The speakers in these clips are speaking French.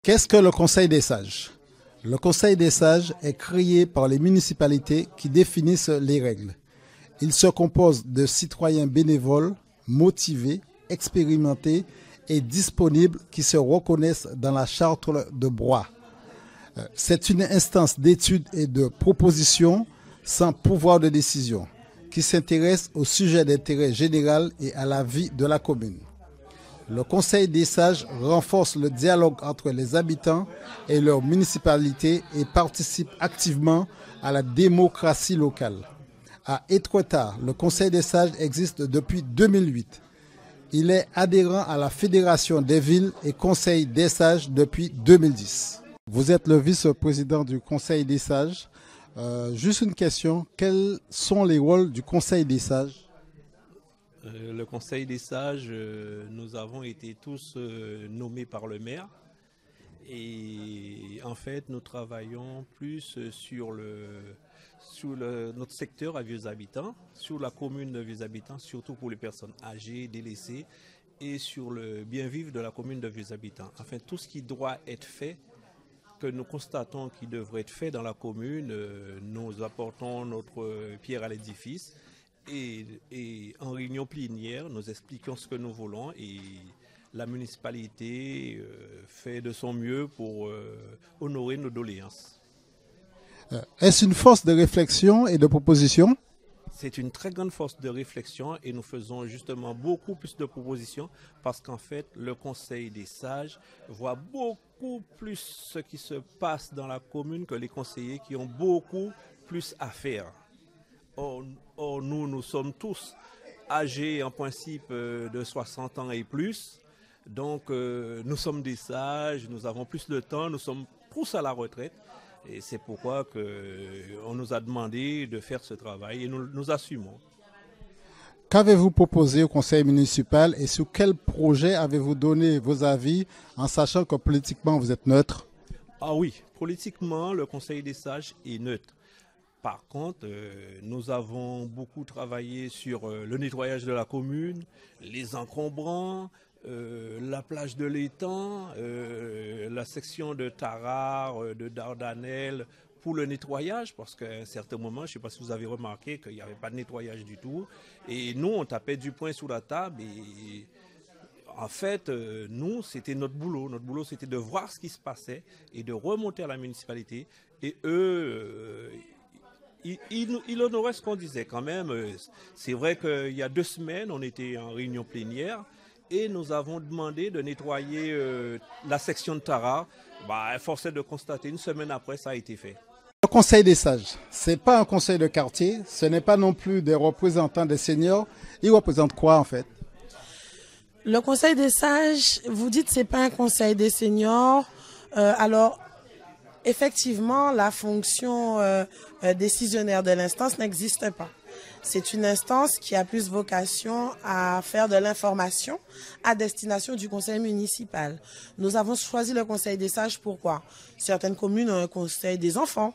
Qu'est-ce que le Conseil des sages? Le Conseil des sages est créé par les municipalités qui définissent les règles. Il se compose de citoyens bénévoles, motivés, expérimentés et disponibles qui se reconnaissent dans la charte de Blois. C'est une instance d'étude et de proposition sans pouvoir de décision qui s'intéresse au sujet d'intérêt général et à la vie de la commune. Le Conseil des sages renforce le dialogue entre les habitants et leur municipalité et participe activement à la démocratie locale. À Étretat, le Conseil des sages existe depuis 2008. Il est adhérent à la Fédération des villes et Conseil des sages depuis 2010. Vous êtes le vice-président du Conseil des sages. Juste une question, quels sont les rôles du Conseil des sages? Le Conseil des sages, nous avons été tous nommés par le maire. Et en fait, nous travaillons plus sur notre secteur à vieux habitants, sur la commune de vieux habitants, surtout pour les personnes âgées, délaissées, et sur le bien-vivre de la commune de vieux habitants. Enfin, tout ce qui doit être fait, que nous constatons qui devrait être fait dans la commune, nous apportons notre pierre à l'édifice. Et en réunion plénière, nous expliquons ce que nous voulons et la municipalité fait de son mieux pour honorer nos doléances. Est-ce une force de réflexion et de proposition? C'est une très grande force de réflexion et nous faisons justement beaucoup plus de propositions parce qu'en fait, le Conseil des sages voit beaucoup plus ce qui se passe dans la commune que les conseillers qui ont beaucoup plus à faire. Or, nous sommes tous âgés en principe de 60 ans et plus. Donc, nous sommes des sages, nous avons plus de temps, nous sommes tous à la retraite. Et c'est pourquoi on nous a demandé de faire ce travail et nous assumons. Qu'avez-vous proposé au conseil municipal et sur quel projet avez-vous donné vos avis en sachant que politiquement vous êtes neutre? Ah oui, politiquement, le Conseil des sages est neutre. Par contre, nous avons beaucoup travaillé sur le nettoyage de la commune, les encombrants, la plage de l'étang, la section de Tarare, de Dardanelles pour le nettoyage, parce qu'à un certain moment, je ne sais pas si vous avez remarqué qu'il n'y avait pas de nettoyage du tout. Et nous, on tapait du poing sur la table et en fait, nous, c'était notre boulot. Notre boulot, c'était de voir ce qui se passait et de remonter à la municipalité. Et eux... Il honorait ce qu'on disait quand même. C'est vrai qu'il y a 2 semaines, on était en réunion plénière et nous avons demandé de nettoyer la section de Tara. Force est de constater, 1 semaine après, ça a été fait. Le Conseil des sages, ce n'est pas un conseil de quartier, ce n'est pas non plus des représentants des seniors. Ils représentent quoi en fait? Le Conseil des sages, vous dites que ce n'est pas un conseil des seniors. Alors, effectivement, la fonction décisionnaire de l'instance n'existe pas. C'est une instance qui a plus vocation à faire de l'information à destination du conseil municipal. Nous avons choisi le Conseil des sages pourquoi? Certaines communes ont un conseil des enfants,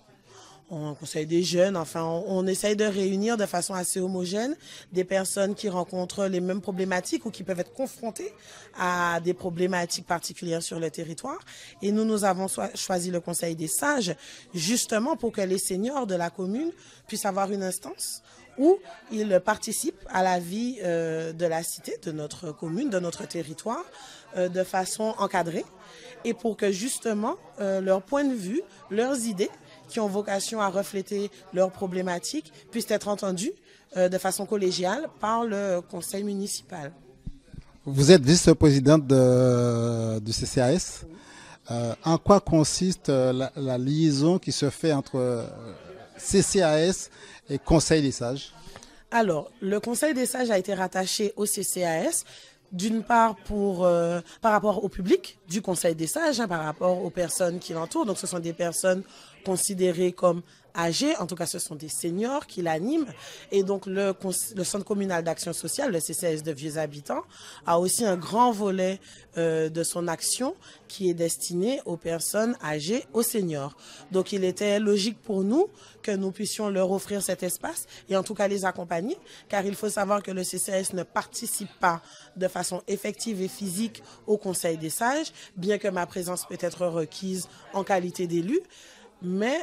un conseil des jeunes, enfin on essaye de réunir de façon assez homogène des personnes qui rencontrent les mêmes problématiques ou qui peuvent être confrontées à des problématiques particulières sur le territoire. Et nous avons choisi le Conseil des sages justement pour que les seniors de la commune puissent avoir une instance où ils participent à la vie de la cité, de notre commune, de notre territoire, de façon encadrée et pour que justement leur point de vue, leurs idées qui ont vocation à refléter leurs problématiques puissent être entendues de façon collégiale par le conseil municipal. Vous êtes vice-présidente du CCAS. En quoi consiste la liaison qui se fait entre CCAS et Conseil des sages? Alors, le Conseil des sages a été rattaché au CCAS. D'une part, par rapport au public du Conseil des sages, par rapport aux personnes qui l'entourent. Donc, ce sont des personnes considérées comme âgées. En tout cas, ce sont des seniors qui l'animent. Et donc, le Centre communal d'action sociale, le CCAS de Vieux Habitants, a aussi un grand volet de son action qui est destiné aux personnes âgées, aux seniors. Donc, il était logique pour nous que nous puissions leur offrir cet espace et en tout cas les accompagner, car il faut savoir que le CCAS ne participe pas de façon façon effective et physique au Conseil des sages, bien que ma présence peut être requise en qualité d'élu. Mais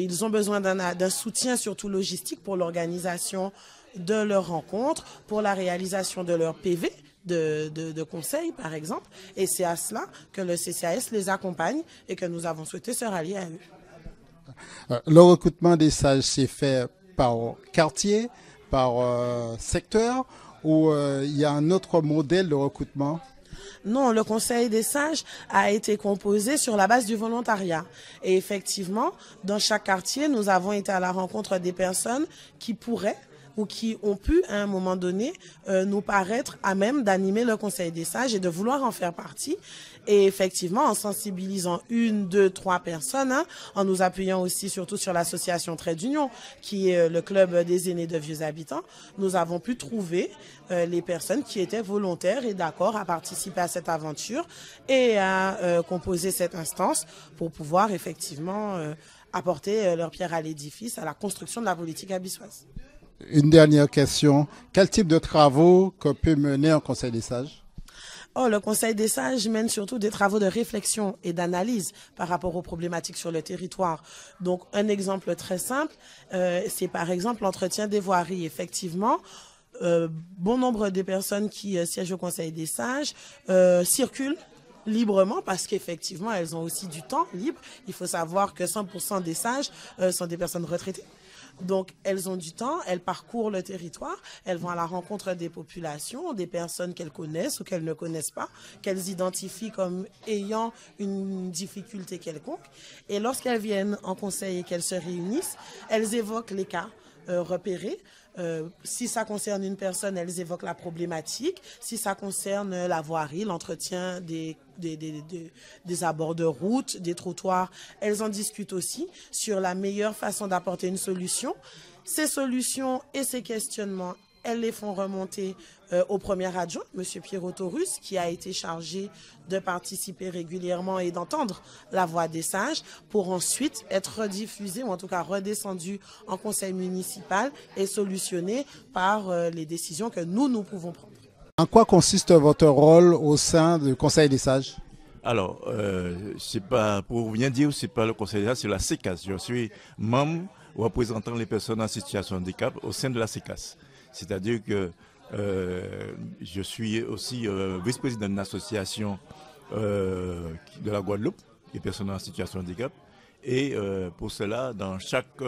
ils ont besoin d'un soutien surtout logistique pour l'organisation de leurs rencontres, pour la réalisation de leur PV de conseil, par exemple. Et c'est à cela que le CCAS les accompagne et que nous avons souhaité se rallier à eux. Le recrutement des sages s'est fait par quartier, par secteur, ou il y a un autre modèle de recrutement? Non, le Conseil des sages a été composé sur la base du volontariat. Et effectivement, dans chaque quartier, nous avons été à la rencontre des personnes qui pourraient ou qui ont pu, à un moment donné, nous paraître à même d'animer le Conseil des sages et de vouloir en faire partie. Et effectivement, en sensibilisant 1, 2, 3 personnes, en nous appuyant aussi surtout sur l'association Trait d'Union, qui est le club des aînés de vieux habitants, nous avons pu trouver les personnes qui étaient volontaires et d'accord à participer à cette aventure et à composer cette instance pour pouvoir effectivement apporter leur pierre à l'édifice, à la construction de la politique abyssoise. Une dernière question. Quel type de travaux que peut mener un Conseil des sages? Le Conseil des sages mène surtout des travaux de réflexion et d'analyse par rapport aux problématiques sur le territoire. Donc, un exemple très simple, c'est par exemple l'entretien des voiries. Effectivement, bon nombre des personnes qui siègent au Conseil des sages circulent librement parce qu'effectivement, elles ont aussi du temps libre. Il faut savoir que 100% des sages sont des personnes retraitées. Donc, elles ont du temps, elles parcourent le territoire, elles vont à la rencontre des populations, des personnes qu'elles connaissent ou qu'elles ne connaissent pas, qu'elles identifient comme ayant une difficulté quelconque. Et lorsqu'elles viennent en conseil et qu'elles se réunissent, elles évoquent les cas repérés. Si ça concerne une personne, elles évoquent la problématique. Si ça concerne la voirie, l'entretien des abords de route, des trottoirs, elles en discutent aussi sur la meilleure façon d'apporter une solution. Ces solutions et ces questionnements, elles les font remonter au premier adjoint, M. Pierrot Taurus, qui a été chargé de participer régulièrement et d'entendre la voix des sages pour ensuite être rediffusé ou en tout cas redescendu en conseil municipal et solutionné par les décisions que nous pouvons prendre. En quoi consiste votre rôle au sein du Conseil des sages? Alors, c'est pas pour rien dire, c'est pas le Conseil des sages, c'est la CECAS. Je suis membre représentant les personnes en situation de handicap au sein de la CECAS. C'est-à-dire que je suis aussi vice-président d'une association de la Guadeloupe, des personnes en situation de handicap. Et pour cela, dans chaque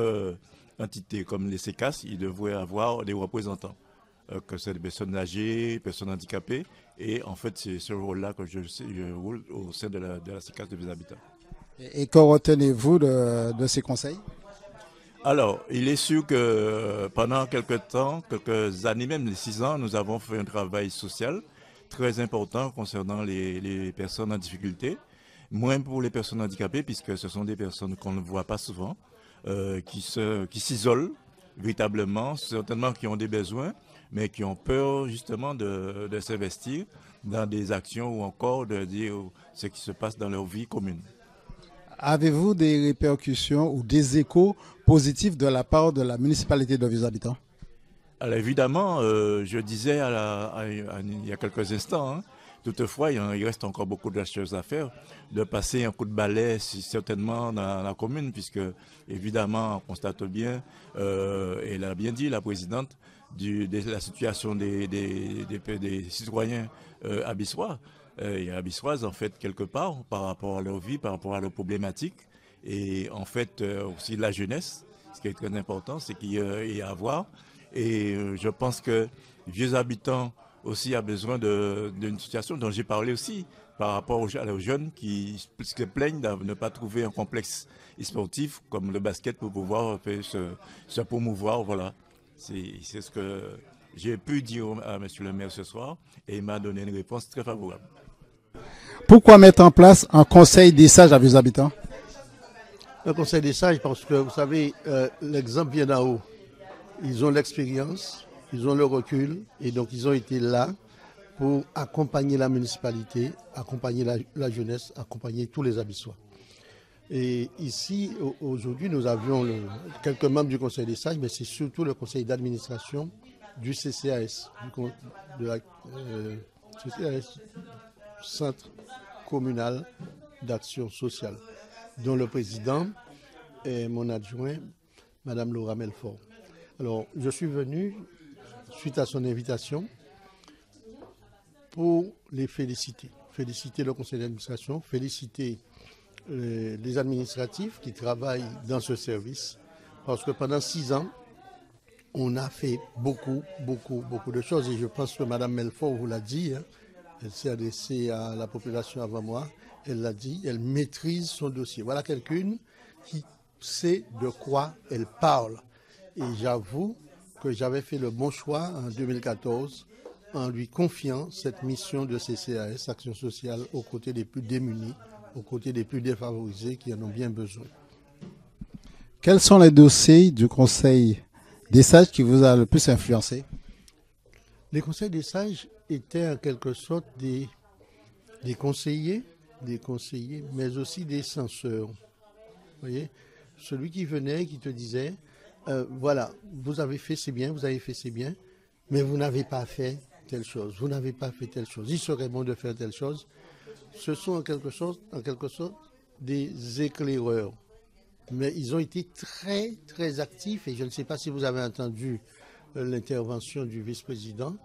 entité comme les CECAS, il devrait avoir des représentants, que ce soit des personnes âgées, personnes handicapées. Et en fait, c'est ce rôle-là que je roule au sein de la CECAS de vieux habitants. Et que retenez-vous de ces conseils? Alors, il est sûr que pendant quelques années, même les 6 ans, nous avons fait un travail social très important concernant les personnes en difficulté, moins pour les personnes handicapées, puisque ce sont des personnes qu'on ne voit pas souvent, qui s'isolent véritablement, certainement qui ont des besoins, mais qui ont peur justement de s'investir dans des actions ou encore de dire ce qui se passe dans leur vie commune. Avez-vous des répercussions ou des échos positifs de la part de la municipalité de vieux habitants? Alors évidemment, je disais il y a quelques instants, toutefois il reste encore beaucoup de choses à faire, de passer un coup de balai certainement dans la commune, puisque évidemment on constate bien, et elle a bien dit la présidente, de la situation des citoyens abyssois. Et abyssoises en fait quelque part par rapport à leur vie, par rapport à leurs problématiques et en fait aussi la jeunesse. Ce qui est très important, c'est qu'il y a à voir. Et je pense que vieux habitants aussi a besoin d'une situation dont j'ai parlé aussi par rapport aux jeunes qui se plaignent de ne pas trouver un complexe sportif comme le basket pour pouvoir se promouvoir. Voilà, c'est ce que j'ai pu dire à M. le maire ce soir et il m'a donné une réponse très favorable. Pourquoi mettre en place un conseil des sages à vieux habitants? Le conseil des sages, parce que vous savez, l'exemple vient d'en haut. Ils ont l'expérience, ils ont le recul, et donc ils ont été là pour accompagner la municipalité, accompagner la jeunesse, accompagner tous les abyssois. Et ici, aujourd'hui, nous avions quelques membres du conseil des sages, mais c'est surtout le conseil d'administration du CCAS, CCAS, Centre communal d'action sociale, dont le président est mon adjoint, Madame Laura Melfort. Alors, je suis venu, suite à son invitation, pour les féliciter. Féliciter le conseil d'administration, féliciter les administratifs qui travaillent dans ce service, parce que pendant 6 ans, on a fait beaucoup de choses. Et je pense que Mme Melfort vous l'a dit, hein, elle s'est adressée à la population avant moi, elle l'a dit, elle maîtrise son dossier. Voilà quelqu'une qui sait de quoi elle parle. Et j'avoue que j'avais fait le bon choix en 2014 en lui confiant cette mission de CCAS, Action sociale, aux côtés des plus démunis, aux côtés des plus défavorisés qui en ont bien besoin. Quels sont les dossiers du Conseil des sages qui vous a le plus influencé? Les conseils des sages étaient en quelque sorte des conseillers, mais aussi des censeurs. Vous voyez, celui qui venait, qui te disait, voilà, vous avez fait c'est bien, vous avez fait c'est bien, mais vous n'avez pas fait telle chose, vous n'avez pas fait telle chose, il serait bon de faire telle chose. Ce sont en quelque sorte des éclaireurs. Mais ils ont été très actifs et je ne sais pas si vous avez entendu l'intervention du vice-président,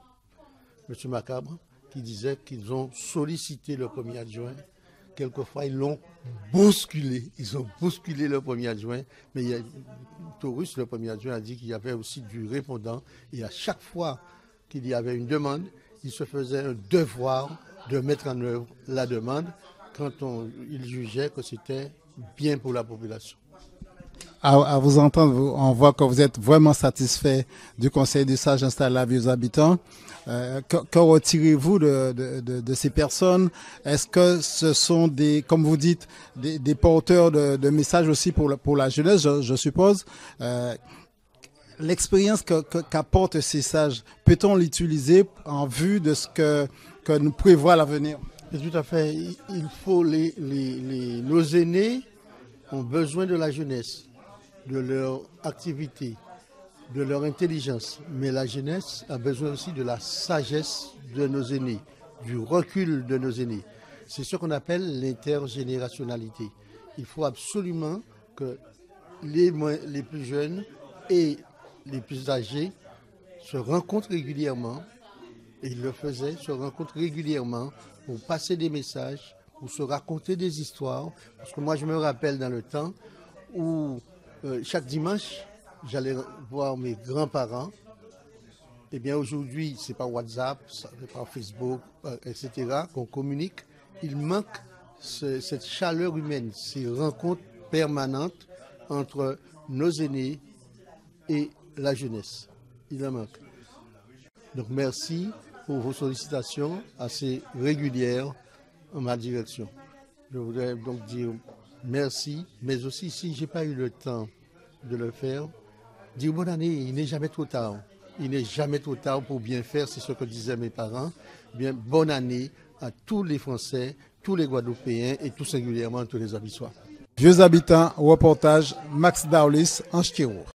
M. Macabre, qui disait qu'ils ont sollicité le premier adjoint. Quelquefois, ils l'ont bousculé. Ils ont bousculé le premier adjoint. Mais Taurus, le premier adjoint, a dit qu'il y avait aussi du répondant. Et à chaque fois qu'il y avait une demande, il se faisait un devoir de mettre en œuvre la demande quand il jugeait que c'était bien pour la population. À vous entendre, on voit que vous êtes vraiment satisfait du Conseil des sages installé à Vieux-Habitants. Que retirez-vous de ces personnes? Est-ce que ce sont comme vous dites, des porteurs de messages aussi pour la jeunesse, je suppose? L'expérience qu'apportent ces sages, peut-on l'utiliser en vue de ce que nous prévoit l'avenir? Tout à fait. Il faut nos aînés ont besoin de la jeunesse, de leur activité, de leur intelligence. Mais la jeunesse a besoin aussi de la sagesse de nos aînés, du recul de nos aînés. C'est ce qu'on appelle l'intergénérationnalité. Il faut absolument que les plus jeunes et les plus âgés se rencontrent régulièrement, et ils le faisaient, se rencontrent régulièrement pour passer des messages, pour se raconter des histoires. Parce que moi, je me rappelle dans le temps où chaque dimanche, j'allais voir mes grands-parents. Eh bien, aujourd'hui, c'est par WhatsApp, c'est par Facebook, etc., qu'on communique. Il manque cette chaleur humaine, ces rencontres permanentes entre nos aînés et la jeunesse. Il en manque. Donc, merci pour vos sollicitations assez régulières en ma direction. Je voudrais donc dire merci, mais aussi, si je n'ai pas eu le temps de le faire, dire bonne année, il n'est jamais trop tard. Il n'est jamais trop tard pour bien faire, c'est ce que disaient mes parents. Bien, bonne année à tous les Français, tous les Guadeloupéens et tout singulièrement tous les Abissois. Vieux-Habitants, reportage Max Daulis, Anche-Thirault.